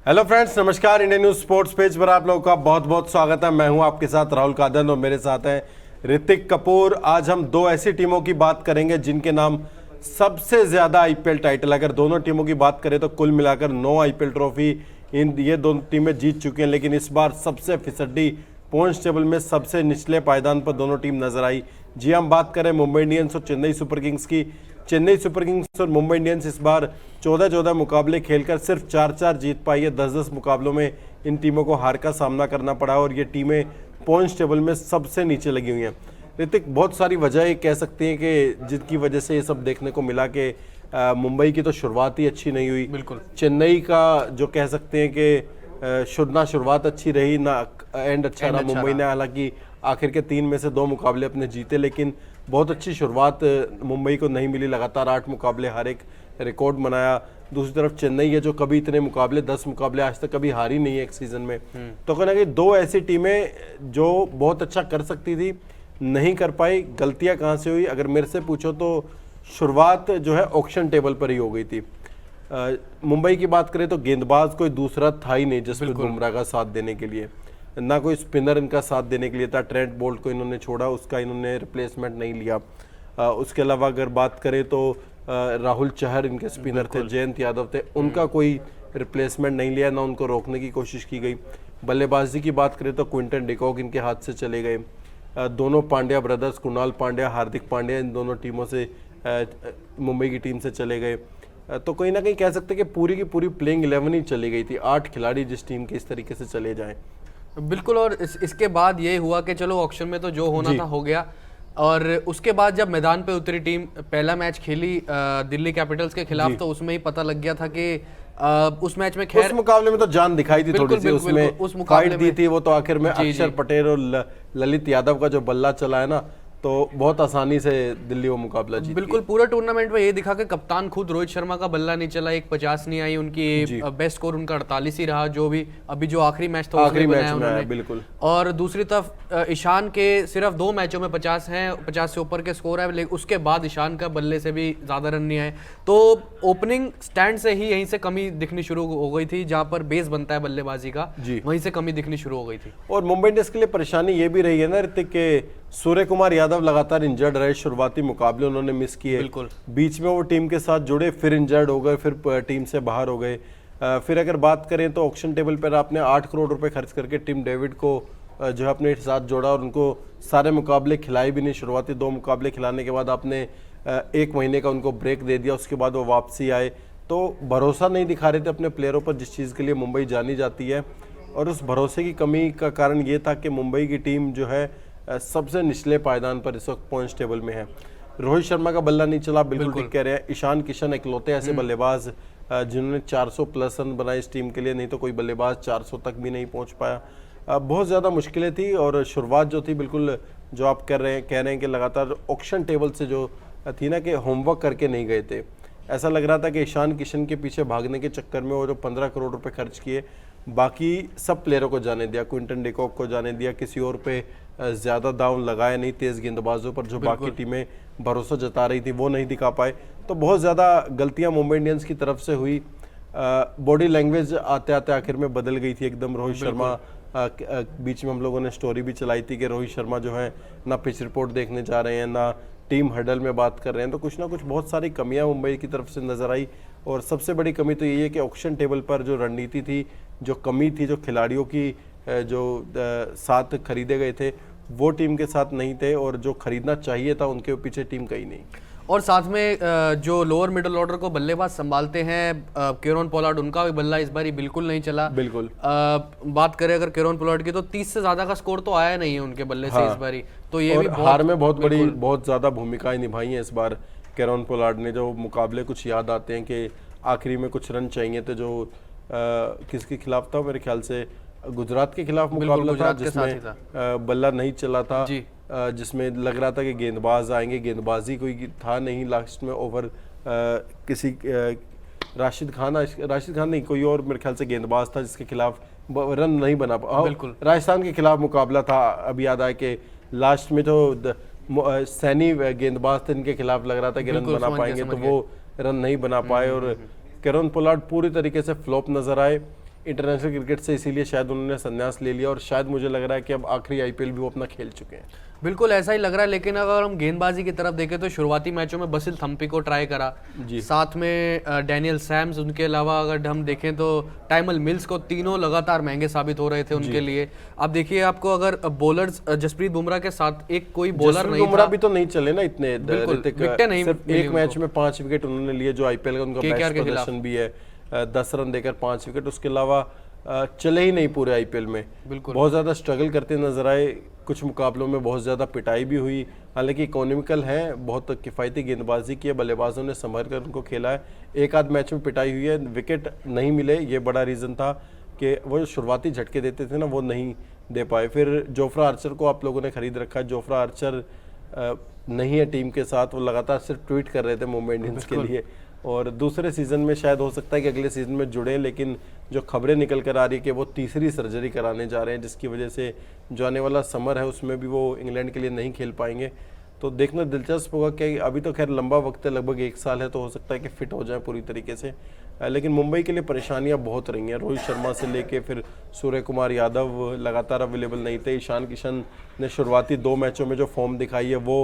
Hello friends, नमस्कार। Indian news sports page पर आप लोगों का बहुत बहुत स्वागत है। मैं हूं आपके साथ राहुल कादन और मेरे साथ हैं ऋतिक कपूर। आज हम दो ऐसी टीमों की बात करेंगे जिनके नाम सबसे ज्यादा आईपीएल टाइटल, अगर दोनों टीमों की बात करें तो कुल मिलाकर 9 आईपीएल ट्रॉफी ये दोनों टीमें जीत चुकी हैं, लेकिन इस बार सबसे फिसड्डी पॉइंट्स टेबल में सबसे निचले पायदान पर दोनों टीम नजर आई। जी, हम बात करें मुंबई इंडियंस और चेन्नई सुपर किंग्स की। चेन्नई सुपर किंग्स और मुंबई इंडियंस इस बार 14-14 मुकाबले खेलकर सिर्फ 4-4 जीत पाई है। 10-10 मुकाबलों में इन टीमों को हार का सामना करना पड़ा और ये टीमें पॉइंट्स टेबल में सबसे नीचे लगी हुई हैं। ऋतिक, बहुत सारी वजह कह सकती हैं कि जिनकी वजह से ये सब देखने को मिला कि मुंबई की तो शुरुआत ही अच्छी नहीं हुई। बिल्कुल। चेन्नई का जो कह सकते हैं कि ना शुरुआत अच्छी रही ना एंड अच्छा रहा। मुंबई ने हालांकि आखिर के 3 में से 2 मुकाबले अपने जीते, लेकिन बहुत अच्छी शुरुआत मुंबई को नहीं मिली। लगातार 8 मुकाबले हार, एक रिकॉर्ड बनाया। दूसरी तरफ चेन्नई है जो कभी इतने मुकाबले 10 मुकाबले आज तक कभी हारी नहीं है एक सीजन में। तो कहना कि दो ऐसी टीमें जो बहुत अच्छा कर सकती थी नहीं कर पाई। गलतियां कहाँ से हुई अगर मेरे से पूछो तो शुरुआत जो है ऑक्शन टेबल पर ही हो गई थी। मुंबई की बात करें तो गेंदबाज कोई दूसरा था ही नहीं जसप्रीत बुमराह का साथ देने के लिए, ना कोई स्पिनर इनका साथ देने के लिए था। ट्रेंट बोल्ट को इन्होंने छोड़ा, उसका इन्होंने रिप्लेसमेंट नहीं लिया। उसके अलावा अगर बात करें तो राहुल चहर इनके स्पिनर थे, जयंत यादव थे, उनका कोई रिप्लेसमेंट नहीं लिया, ना उनको रोकने की कोशिश की गई। बल्लेबाजी की बात करें तो क्विंटन डिकॉक इनके हाथ से चले गए। दोनों पांड्या ब्रदर्स, कुणाल पांड्या, हार्दिक पांड्या, इन दोनों टीमों से मुंबई की टीम से चले गए। तो कहीं ना कहीं कह सकते हैं कि पूरी की पूरी प्लेइंग 11 ही चली गई थी। 8 खिलाड़ी जिस टीम के इस तरीके से चले जाएं। बिल्कुल। और इसके बाद ये हुआ कि चलो ऑक्शन में तो जो होना था हो गया, और उसके बाद जब मैदान पे उतरी टीम, पहला मैच खेली दिल्ली कैपिटल्स के खिलाफ, तो उसमें ही पता लग गया था कि उस मैच में खैर उस मुकाबले में तो जान दिखाई थी थोड़ी सी, उसमें उस मुकाबले फाइट दी थी वो तो आखिर में अक्षर पटेल और ललित यादव का जो बल्ला चला है ना, तो बहुत आसानी से दिल्ली वो मुकाबला जीत बिल्कुल। पूरा टूर्नामेंट में ये दिखा कि कप्तान खुद रोहित शर्मा का बल्ला नहीं चला, एक 50 नहीं आई उनकी, बेस्ट स्कोर उनका 48 ही रहा, जो भी अभी जो आखिरी मैच था उसमें बनाया उन्होंने। बिल्कुल। और दूसरी तरफ ईशान के सिर्फ 2 मैचों में 50 हैं, 50 से ऊपर के स्कोर है, लेकिन उसके बाद ईशान का बल्ले से भी ज्यादा रन नहीं आए। तो ओपनिंग स्टैंड से ही यहीं से कमी दिखनी शुरू हो गई थी, जहां पर बेस बनता है बल्लेबाजी का, वहीं से कमी दिखनी शुरू हो गई थी। और मुंबई इंडियंस के लिए परेशानी ये भी रही है ना ऋतिक के सूर्य कुमार यादव लगातार इंजर्ड रहे, शुरुआती मुकाबले उन्होंने मिस किए। बिल्कुल। बीच में वो टीम के साथ जुड़े, फिर इंजर्ड हो गए, फिर टीम से बाहर हो गए। फिर अगर बात करें तो ऑक्शन टेबल पर आपने 8 करोड़ रुपए खर्च करके टिम डेविड को जो है अपने साथ जोड़ा और उनको सारे मुकाबले खिलाए भी नहीं। शुरुआती 2 मुकाबले खिलाने के बाद आपने 1 महीने का उनको ब्रेक दे दिया, उसके बाद वो वापसी आए। तो भरोसा नहीं दिखा रहे थे अपने प्लेयरों पर, जिस चीज़ के लिए मुंबई जानी जाती है। और उस भरोसे की कमी का कारण ये था कि मुंबई की टीम जो है सबसे निचले पायदान पर इस वक्त पॉइंट्स टेबल में है। रोहित शर्मा का बल्ला नहीं चला, बिल्कुल ठीक कह रहे हैं। ईशान किशन इकलौते ऐसे बल्लेबाज जिन्होंने 400 प्लस रन बनाए इस टीम के लिए, नहीं तो कोई बल्लेबाज 400 तक भी नहीं पहुंच पाया। बहुत ज़्यादा मुश्किलें थी और शुरुआत जो थी बिल्कुल जो आप कह रहे हैं कि लगातार ऑक्शन टेबल से जो थी ना कि होमवर्क करके नहीं गए थे। ऐसा लग रहा था कि ईशान किशन के पीछे भागने के चक्कर में वो जो 15 करोड़ रुपए खर्च किए, बाकी सब प्लेयरों को जाने दिया, क्विंटन डिकॉक को जाने दिया, किसी और पे ज़्यादा दाव लगाया नहीं, तेज़ गेंदबाजों पर जो बाकी टीमें भरोसा जता रही थी वो नहीं दिखा पाए। तो बहुत ज़्यादा गलतियां मुंबई इंडियंस की तरफ से हुई। बॉडी लैंग्वेज आते आते आखिर में बदल गई थी एकदम। रोहित शर्मा बीच में हम लोगों ने स्टोरी भी चलाई थी कि रोहित शर्मा जो है ना पिच रिपोर्ट देखने जा रहे हैं, ना टीम हडल में बात कर रहे हैं। तो कुछ ना कुछ बहुत सारी कमियां मुंबई की तरफ से नजर आई। और सबसे बड़ी कमी तो यही है कि ऑक्शन टेबल पर जो रणनीति थी, जो कमी थी, जो खिलाड़ियों की जो साथ खरीदे गए थे वो टीम के साथ नहीं थे, और जो खरीदना चाहिए था उनके पीछे टीम कहीं नहीं। और साथ में जो लोअर मिडिल ऑर्डर को बल्लेबाज संभालते हैं, केरोन पोलार्ड, उनका भी बल्ला इस बार बिल्कुल नहीं चला। बिल्कुल। बात करें अगर केरोन पोलार्ड की तो 30 से ज्यादा का स्कोर तो आया नहीं है उनके बल्ले से इस बारी। तो ये भी हार में बहुत ज्यादा भूमिकाएं निभाई हैं इस बार केरोन पोलार्ड ने। जो मुकाबले कुछ याद आते हैं कि आखिरी में कुछ रन चाहिए थे, जो किसके खिलाफ था, मेरे ख्याल से गुजरात के खिलाफ मुकाबला था जिसमें बल्ला नहीं चला था, जिसमें लग रहा था कि गेंदबाज आएंगे, गेंदबाजी कोई था नहीं। लास्ट में ओवर किसी राशिद खान नहीं, कोई और मेरे ख्याल से गेंदबाज था जिसके खिलाफ रन नहीं बना पाया। राजस्थान के खिलाफ मुकाबला था, अभी याद आया कि लास्ट में तो सैनी गेंदबाज थे, इनके खिलाफ लग रहा था कि रन बना पाएंगे, तो वो रन नहीं बना पाए और केरोन पोलार्ड पूरी तरीके से फ्लॉप नजर आए। इंटरनेशनल क्रिकेट से, इसीलिए शायद उन्होंने संन्यास ले लिया और शायद मुझे लग रहा है कि अब आखिरी आईपीएल भी वो अपना खेल चुके हैं। बिल्कुल ऐसा ही लग रहा है, लेकिन अगर हम गेंदबाजी की तरफ देखें तो शुरुआती मैचों में बसिल थम्पी को ट्राई करा, साथ में डैनियल सैम्स, उनके अलावा अगर हम देखें तो टाइमल मिल्स को, तीनों लगातार महंगे साबित हो रहे थे उनके लिए। अब देखिए आपको अगर बॉलर्स जसप्रीत बुमराह के साथ एक कोई बॉलर नहीं बुमराह भी तो नहीं चले ना इतने, विकेटें नहीं सिर्फ एक मैच में 5 विकेट उन्होंने लिए, जो आईपीएल का उनका KKR बेस्ट के खिलाफ। प्रदर्शन भी है, 10 रन देकर 5 विकेट, उसके अलावा चले ही नहीं पूरे आईपीएल में। बिल्कुल बहुत ज़्यादा स्ट्रगल करते नजर आए, कुछ मुकाबलों में बहुत ज़्यादा पिटाई भी हुई, हालांकि इकोनॉमिकल हैं, बहुत किफ़ायती गेंदबाजी की है, बल्लेबाजों ने संभल कर उनको खेला है। एक आध मैच में पिटाई हुई है, विकेट नहीं मिले, ये बड़ा रीज़न था कि वो जो शुरुआती झटके देते थे ना वो नहीं दे पाए। फिर जोफ्रा आर्चर को आप लोगों ने खरीद रखा है, जोफ्रा आर्चर नहीं है टीम के साथ, वो लगातार सिर्फ ट्वीट कर रहे थे मुंबई इंडियंस के लिए, और दूसरे सीज़न में शायद हो सकता है कि अगले सीज़न में जुड़े, लेकिन जो खबरें निकल कर आ रही है कि वो तीसरी सर्जरी कराने जा रहे हैं, जिसकी वजह से जो आने वाला समर है उसमें भी वो इंग्लैंड के लिए नहीं खेल पाएंगे। तो देखना दिलचस्प होगा कि अभी तो खैर लंबा वक्त है, लगभग 1 साल है, तो हो सकता है कि फिट हो जाए पूरी तरीके से, लेकिन मुंबई के लिए परेशानियां बहुत रही हैं। रोहित शर्मा से लेके फिर सूर्य कुमार यादव लगातार अवेलेबल नहीं थे, ईशान किशन ने शुरुआती 2 मैचों में जो फॉर्म दिखाई है वो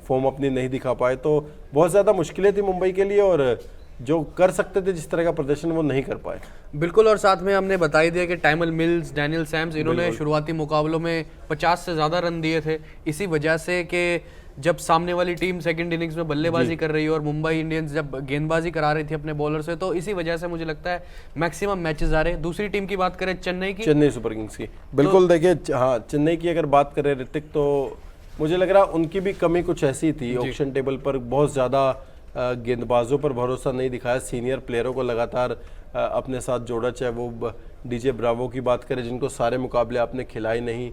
फॉर्म अपनी नहीं दिखा पाए, तो बहुत ज़्यादा मुश्किलें थी मुंबई के लिए, और जो कर सकते थे जिस तरह का प्रदर्शन वो नहीं कर पाए। बिल्कुल, और साथ में हमने बता ही दिया कि टाइमल मिल्स, डैनियल सैम्स, इन्होंने शुरुआती मुकाबलों में 50 से ज़्यादा रन दिए थे, इसी वजह से कि जब सामने वाली टीम सेकंड इनिंग्स में बल्लेबाजी कर रही है और मुंबई इंडियंस जब गेंदबाजी करा रही थी अपने बॉलर से, तो इसी वजह से मुझे लगता है मैक्सिमम मैचेस आ रहे। दूसरी टीम की बात करें चेन्नई सुपर किंग्स की, बिल्कुल देखिए, हाँ चेन्नई की अगर बात करें ऋतिक, तो मुझे लग रहा उनकी भी कमी कुछ ऐसी थी, ऑक्शन टेबल पर बहुत ज़्यादा गेंदबाजों पर भरोसा नहीं दिखाया, सीनियर प्लेयरों को लगातार अपने साथ जोड़ा, चाहे वो डीजे ब्रावो की बात करें जिनको सारे मुकाबले आपने खिलाए नहीं,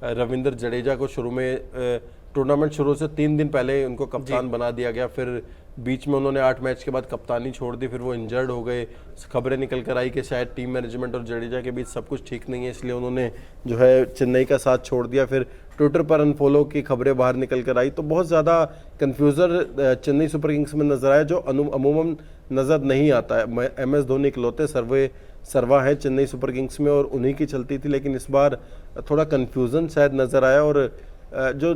रविंद्र जडेजा को शुरू में टूर्नामेंट शुरू से 3 दिन पहले उनको कप्तान बना दिया गया, फिर बीच में उन्होंने 8 मैच के बाद कप्तानी छोड़ दी, फिर वो इंजर्ड हो गए, खबरें निकल कर आई कि शायद टीम मैनेजमेंट और जडेजा के बीच सब कुछ ठीक नहीं है, इसलिए उन्होंने जो है चेन्नई का साथ छोड़ दिया। फिर ट्विटर पर अनफॉलो की खबरें बाहर निकल कर आई, तो बहुत ज़्यादा कन्फ्यूज़र चेन्नई सुपर किंग्स में नजर आया, जो अमूमन नज़र नहीं आता है। MS धोनी इकलौते सर्वा है चेन्नई सुपर किंग्स में और उन्हीं की चलती थी, लेकिन इस बार थोड़ा कन्फ्यूज़न शायद नज़र आया, और जो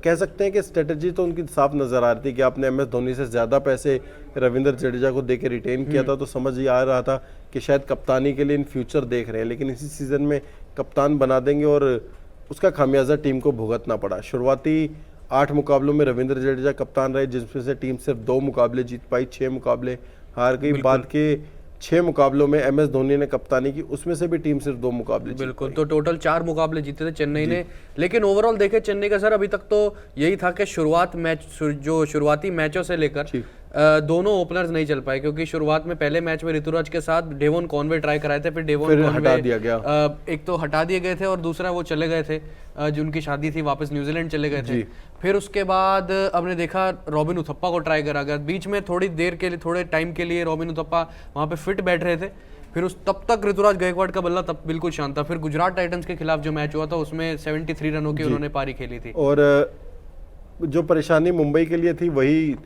कह सकते हैं कि स्ट्रेटजी तो उनकी साफ नज़र आ रही थी कि आपने MS धोनी से ज़्यादा पैसे रविंद्र जडेजा को देके रिटेन किया था, तो समझ ही आ रहा था कि शायद कप्तानी के लिए इन फ्यूचर देख रहे हैं, लेकिन इसी सीज़न में कप्तान बना देंगे और उसका खामियाजा टीम को भुगतना पड़ा। शुरुआती 8 मुकाबलों में रविंद्र जडेजा कप्तान रहे, जिसमें से टीम सिर्फ 2 मुकाबले जीत पाई, 6 मुकाबले हार गई। बाद के 6 मुकाबलों में MS धोनी ने कप्तानी की, उसमें से भी टीम सिर्फ 2 मुकाबले जीत बिल्कुल, तो टोटल 4 मुकाबले जीते थे चेन्नई ने। लेकिन ओवरऑल देखे चेन्नई का सर अभी तक तो यही था कि शुरुआती मैचों से लेकर दोनों ओपनर्स नहीं चल पाए, क्योंकि शुरुआत में पहले मैच में ऋतुराज के साथ डेवोन कॉनवे ट्राई कराए थे, फिर डेवोन कॉनवे हटा दिया गया, एक तो हटा दिए गए थे और दूसरा वो चले गए थे, जिनकी शादी थी वापस न्यूजीलैंड चले गए थे। फिर उसके बाद हमने देखा रॉबिन उथप्पा को ट्राई करा गया, बीच में थोड़ी देर के लिए, थोड़े टाइम के लिए रॉबिन उथप्पा वहाँ पे फिट बैठ रहे थे, फिर तब तक ऋतुराज गायकवाड़ का बल्ला तब बिल्कुल शांत था। फिर गुजरात टाइटंस के खिलाफ जो मैच हुआ था उसमें 73 रनों की उन्होंने पारी खेली थी, और जो परेशानी मुंबई के लिए थी वही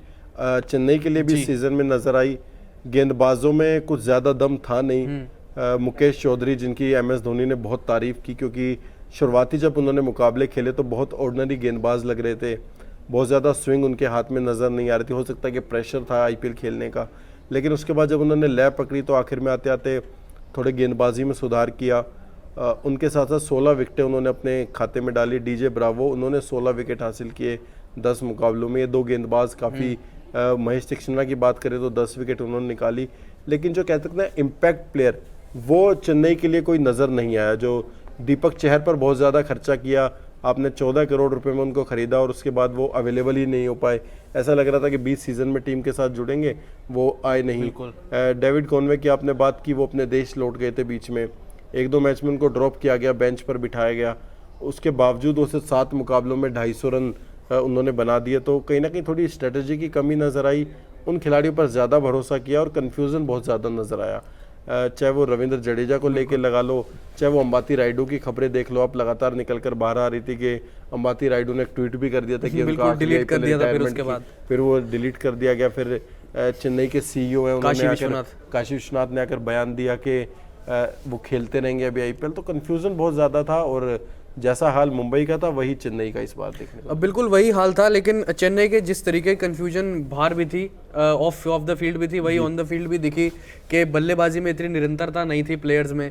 चेन्नई के लिए भी सीजन में नजर आई। गेंदबाजों में कुछ ज़्यादा दम था नहीं। मुकेश चौधरी, जिनकी MS धोनी ने बहुत तारीफ की, क्योंकि शुरुआती जब उन्होंने मुकाबले खेले तो बहुत ऑर्डिनरी गेंदबाज लग रहे थे, बहुत ज़्यादा स्विंग उनके हाथ में नज़र नहीं आ रही थी। हो सकता है कि प्रेशर था IPL खेलने का, लेकिन उसके बाद जब उन्होंने लय पकड़ी तो आखिर में आते आते थोड़े गेंदबाजी में सुधार किया। उनके साथ साथ 16 विकेटें उन्होंने अपने खाते में डाली। डीजे ब्रावो, उन्होंने 16 विकेट हासिल किए 10 मुकाबलों में। ये 2 गेंदबाज काफ़ी, महेश तीक्ष्णा की बात करें तो 10 विकेट उन्होंने निकाली, लेकिन जो कहते हैं इम्पैक्ट प्लेयर वो चेन्नई के लिए कोई नज़र नहीं आया। जो दीपक चहर पर बहुत ज़्यादा खर्चा किया, आपने 14 करोड़ रुपए में उनको ख़रीदा और उसके बाद वो अवेलेबल ही नहीं हो पाए। ऐसा लग रहा था कि 20 सीज़न में टीम के साथ जुड़ेंगे, वो आए नहीं। डेविड कॉनवे की आपने बात की, वो अपने देश लौट गए थे, बीच में 1-2 मैच में उनको ड्रॉप किया गया, बेंच पर बिठाया गया, उसके बावजूद उसे 7 मुकाबलों में 250 रन उन्होंने बना दिए। तो कहीं ना कहीं थोड़ी स्ट्रेटजी की कमी नज़र आई, उन खिलाड़ियों पर ज़्यादा भरोसा किया और कन्फ्यूज़न बहुत ज़्यादा नज़र आया। चाहे वो रविंद्र जडेजा को लेके लगा लो, चाहे वो अंबाती रायडू की खबरें देख लो, आप लगातार निकल कर बाहर आ रही थी कि अंबाती रायडू ने एक ट्वीट भी कर दिया था कि उनका डिलीट कर दिया था, फिर उसके बाद फिर वो डिलीट कर दिया गया। फिर चेन्नई के CEO हैं, उन्होंने आकर काशी विश्वनाथ ने आकर बयान दिया कि वो खेलते रहेंगे अभी आईपीएल। तो कन्फ्यूज़न बहुत ज़्यादा था और जैसा हाल मुंबई का था वही चेन्नई का इस बार देखने को। बिल्कुल वही हाल था, लेकिन चेन्नई के जिस तरीके की कंफ्यूजन बाहर भी थी, ऑफ द फील्ड भी थी, वही ऑन द फील्ड भी दिखी कि बल्लेबाजी में इतनी निरंतरता नहीं थी प्लेयर्स में।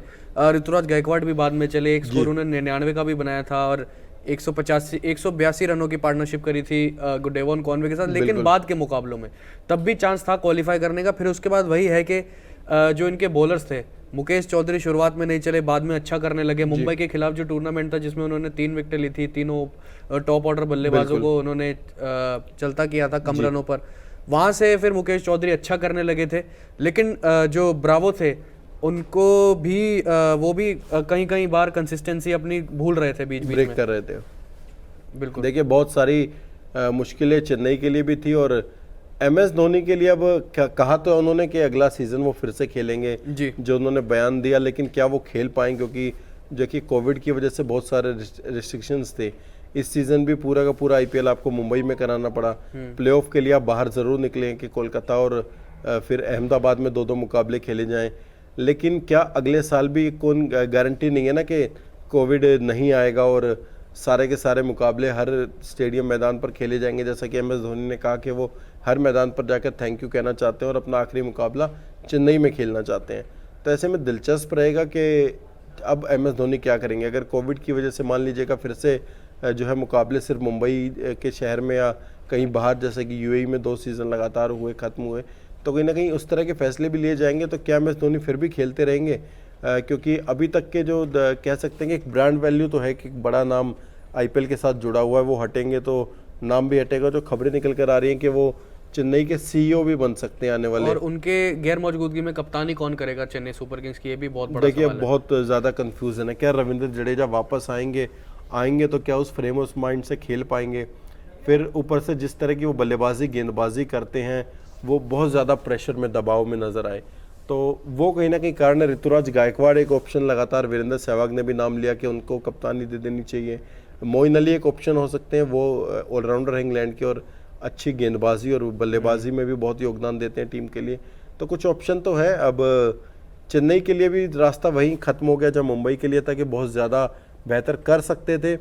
ऋतुराज गायकवाड़ भी बाद में चले, एक स्कोर उन्होंने 99 का भी बनाया था और 182 रनों की पार्टनरशिप करी थी डेवॉन कॉनवे के साथ, लेकिन बाद के मुकाबलों में तब भी चांस था क्वालिफाई करने का। फिर उसके बाद वही है कि जो इनके बॉलर्स थे, मुकेश चौधरी शुरुआत में नहीं चले, बाद में अच्छा करने लगे। मुंबई के खिलाफ जो टूर्नामेंट था जिसमें उन्होंने 3 विकेटें ली थी, तीनों टॉप ऑर्डर बल्लेबाजों को उन्होंने चलता किया था कम रनों पर, वहां से फिर मुकेश चौधरी अच्छा करने लगे थे। लेकिन जो ब्रावो थे उनको भी वो भी कहीं कहीं बार कंसिस्टेंसी अपनी भूल रहे थे, बीच बीच ब्रेक में कर रहे थे। बिल्कुल देखिए बहुत सारी मुश्किलें चेन्नई के लिए भी थी और MS धोनी के लिए अब कहा तो उन्होंने कि अगला सीजन वो फिर से खेलेंगे जी। जो उन्होंने बयान दिया, लेकिन क्या वो खेल पाएंगे, क्योंकि जो कि कोविड की वजह से बहुत सारे रिस्ट्रिक्शंस थे। इस सीजन भी पूरा का पूरा IPL आपको मुंबई में कराना पड़ा। प्लेऑफ के लिए आप बाहर ज़रूर निकले कि कोलकाता और फिर अहमदाबाद में 2-2 मुकाबले खेले जाएं, लेकिन क्या अगले साल भी कौन गारंटी नहीं है ना कि कोविड नहीं आएगा और सारे के सारे मुकाबले हर स्टेडियम मैदान पर खेले जाएंगे। जैसा कि MS धोनी ने कहा कि वो हर मैदान पर जाकर थैंक यू कहना चाहते हैं और अपना आखिरी मुकाबला चेन्नई में खेलना चाहते हैं। तो ऐसे में दिलचस्प रहेगा कि अब MS धोनी क्या करेंगे। अगर कोविड की वजह से मान लीजिएगा फिर से जो है मुकाबले सिर्फ मुंबई के शहर में या कहीं बाहर, जैसे कि UAE में 2 सीज़न लगातार हुए ख़त्म हुए, तो कहीं ना कहीं उस तरह के फैसले भी लिए जाएंगे। तो क्या MS धोनी फिर भी खेलते रहेंगे? क्योंकि अभी तक के जो कह सकते हैं कि एक ब्रांड वैल्यू तो है कि बड़ा नाम IPL के साथ जुड़ा हुआ है, वो हटेंगे तो नाम भी हटेगा। जो खबरें निकल कर आ रही हैं कि वो चेन्नई के CEO भी बन सकते हैं आने वाले। और उनके गैर मौजूदगी में कप्तानी कौन करेगा चेन्नई सुपर किंग्स की, ये भी बहुत बड़ा देखिए सवाल है। बहुत ज़्यादा कंफ्यूजन है। क्या रविंद्र जडेजा वापस आएंगे तो क्या उस फ्रेम ऑफ माइंड से खेल पाएंगे? फिर ऊपर से जिस तरह की वो बल्लेबाजी गेंदबाजी करते हैं वो बहुत ज़्यादा प्रेशर में, दबाव में नज़र आए, तो वो कहीं ना कहीं कारण है। ऋतुराज गायकवाड़ एक ऑप्शन, लगातार वीरेंद्र सहवाग ने भी नाम लिया कि उनको कप्तानी दे देनी चाहिए। मोइन अली एक ऑप्शन हो सकते हैं, वो ऑलराउंडर है इंग्लैंड के और अच्छी गेंदबाजी और बल्लेबाजी में भी बहुत योगदान देते हैं टीम के लिए। तो कुछ ऑप्शन तो है। अब चेन्नई के लिए भी रास्ता वहीं ख़त्म हो गया जब मुंबई के लिए था कि बहुत ज़्यादा बेहतर कर सकते थे,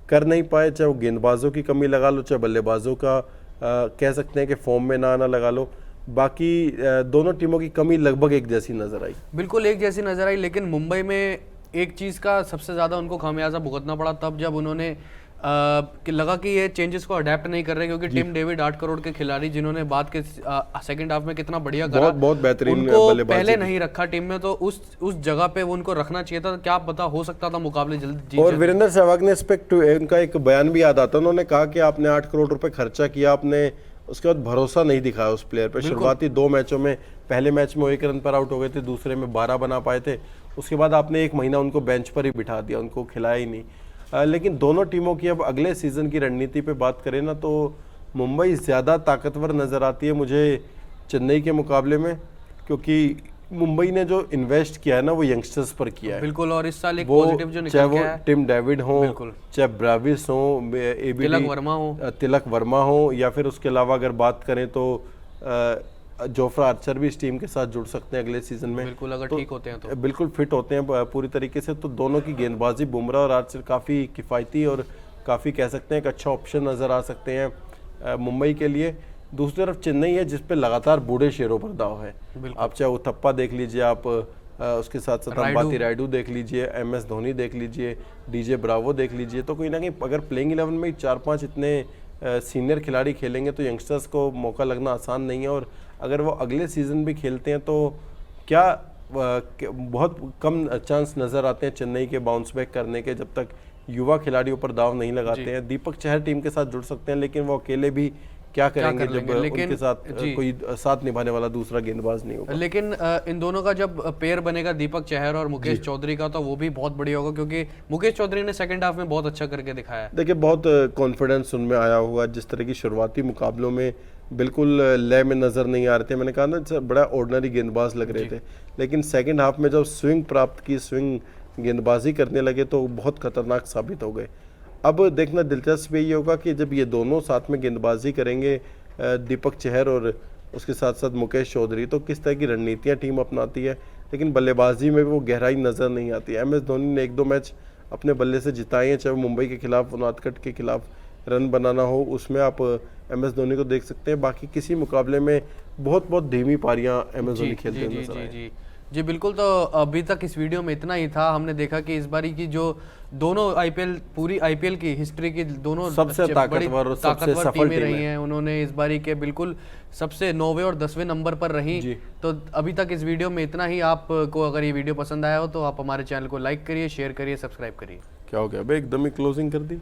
कर नहीं पाए। चाहे वो गेंदबाजों की कमी लगा लो, चाहे बल्लेबाजों का कह सकते हैं कि फॉर्म में ना आना लगा लो, बाकी दोनों टीमों की कमी लगभग एक जैसी नज़र आई। बिल्कुल एक जैसी नजर आई, लेकिन मुंबई में एक चीज़ का सबसे ज़्यादा उनको खामियाजा भुगतना पड़ा तब जब उन्होंने कि लगा कि ये चेंजेस को अडेप्ट नहीं कर रहे, क्योंकि टिम डेविड 8 करोड़ के खिलाड़ी जिन्होंने बाद के सेकंड हाफ में कितना बढ़िया करा, बहुत बेहतरीन उनको बल्लेबाजी पहले नहीं रखा टीम में, तो उस जगह पे वो उनको रखना चाहिए था। क्या पता हो सकता था मुकाबले जल्द जीत और जाते। वीरेंद्र सहवाग ने इस पे उनका एक बयान भी याद आता है, उन्होंने कहा कि आपने 8 करोड़ रुपए खर्चा किया, आपने उसके बाद भरोसा नहीं दिखाया उस प्लेयर पे। शुरुआती 2 मैचों में, पहले मैच में 1 रन पर आउट हो गए थे, दूसरे में 12 बना पाए थे, उसके बाद आपने 1 महीना उनको बेंच पर ही बिठा दिया, उनको खिलाया ही नहीं। लेकिन दोनों टीमों की अब अगले सीजन की रणनीति पे बात करें ना, तो मुंबई ज़्यादा ताकतवर नज़र आती है मुझे चेन्नई के मुकाबले में, क्योंकि मुंबई ने जो इन्वेस्ट किया है ना वो यंगस्टर्स पर किया है। बिल्कुल, और इस साल एक वो पॉजिटिव जो चाहे निकल वो के आया, टिम डेविड हो, बिल्कुल। चाहे ब्राविस हो, तिलक वर्मा हो, या फिर उसके अलावा अगर बात करें तो जोफ्रा आर्चर भी इस टीम के साथ जुड़ सकते हैं अगले सीजन में। बिल्कुल अगर ठीक होते हैं तो बिल्कुल फिट होते हैं पूरी तरीके से। तो दोनों की गेंदबाजी, बुमराह और आर्चर काफ़ी किफ़ायती और काफ़ी कह सकते हैं एक अच्छा ऑप्शन नज़र आ सकते हैं मुंबई के लिए। दूसरी तरफ चेन्नई है जिस पे लगातार बूढ़े शेरों पर दाव है। आप चाहे उथप्पा देख लीजिए, आप उसके साथ साथ अंबाती रायडू देख लीजिए, MS धोनी देख लीजिए, DJ ब्रावो देख लीजिए। तो कहीं ना कहीं अगर प्लेइंग 11 में 4-5 इतने सीनियर खिलाड़ी खेलेंगे तो यंगस्टर्स को मौका लगना आसान नहीं है। और अगर वो अगले सीज़न भी खेलते हैं तो क्या बहुत कम चांस नज़र आते हैं चेन्नई के बाउंस बैक करने के, जब तक युवा खिलाड़ियों पर दाव नहीं लगाते हैं। दीपक चहर टीम के साथ जुड़ सकते हैं, लेकिन वो अकेले भी क्या करेंगे जब उनके साथ कोई साथ निभाने वाला दूसरा गेंदबाज नहीं होगा। लेकिन इन दोनों का जब पेयर बनेगा दीपक चहर और मुकेश चौधरी का, तो वो भी बहुत बढ़िया होगा, क्योंकि मुकेश चौधरी ने सेकंड हाफ में बहुत अच्छा करके दिखाया। देखिए बहुत कॉन्फिडेंस उनमें आया हुआ, जिस तरह की शुरुआती मुकाबलों में बिल्कुल लय में नज़र नहीं आ रहे थे। मैंने कहा ना बड़ा ऑर्डिनरी गेंदबाज लग रहे थे, लेकिन सेकंड हाफ में जब स्विंग प्राप्त की, स्विंग गेंदबाजी करने लगे तो बहुत खतरनाक साबित हो गए। अब देखना दिलचस्प यही होगा कि जब ये दोनों साथ में गेंदबाजी करेंगे, दीपक चहर और उसके साथ साथ मुकेश चौधरी, तो किस तरह की रणनीतियाँ टीम अपनाती है। लेकिन बल्लेबाजी में भी वो गहराई नज़र नहीं आती। एम एस धोनी ने 1-2 मैच अपने बल्ले से जिताए हैं, चाहे वो मुंबई के खिलाफ, नादकट के खिलाफ रन बनाना हो, उसमें आप एम एस धोनी को देख सकते हैं। बाकी किसी मुकाबले में बहुत बहुत धीमी पारियां एम एस धोनी खेलते जी नजर आए। जी जी बिल्कुल। तो अभी तक इस वीडियो में इतना ही था। हमने देखा कि इस बारी की जो दोनों आईपीएल, पूरी आईपीएल की हिस्ट्री की दोनों सबसे बड़ी ताकतवर और सबसे सफल टीमें टीम रही है। हैं, उन्होंने इस बारी के बिल्कुल सबसे 9वें और 10वें नंबर पर रही। तो अभी तक इस वीडियो में इतना ही। आपको अगर ये वीडियो पसंद आया हो तो आप हमारे चैनल को लाइक करिए, शेयर करिए, सब्सक्राइब करिए। क्या हो गया, अबे एकदम ही क्लोजिंग कर दी।